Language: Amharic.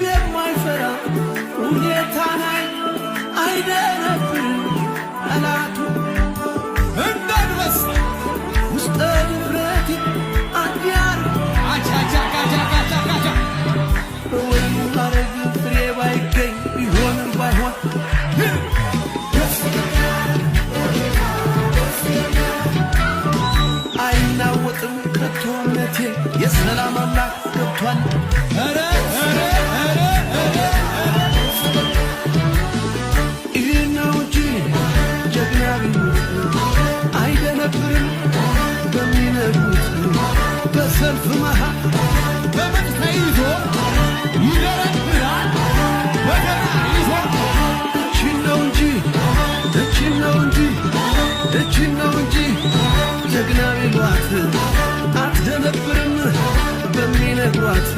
ልቤ የማይፈራ ሁኔታናይ አይደነብርም ጠላቱ እንዳንበሳ ውስጠ ድፍረቴ አንዲያር አቻቻቻቻቻቻ ወይም ማረግ ፍሬ ባይገኝ ቢሆንም ባይሆን አይናወጥም ከቶ እምነቴ የሰላም አምላክ ገብቷል። ይህ ነው እንጂ ጀግና ቢሞት አይደነብርም በሚነግሩት በሰልፍ መሃል በመንዝ ተይዞ ይደረብራል በገና ይዞ እችን ነው እንጂ ጀግና ቢሏት አትደነብርም በሚነግሯት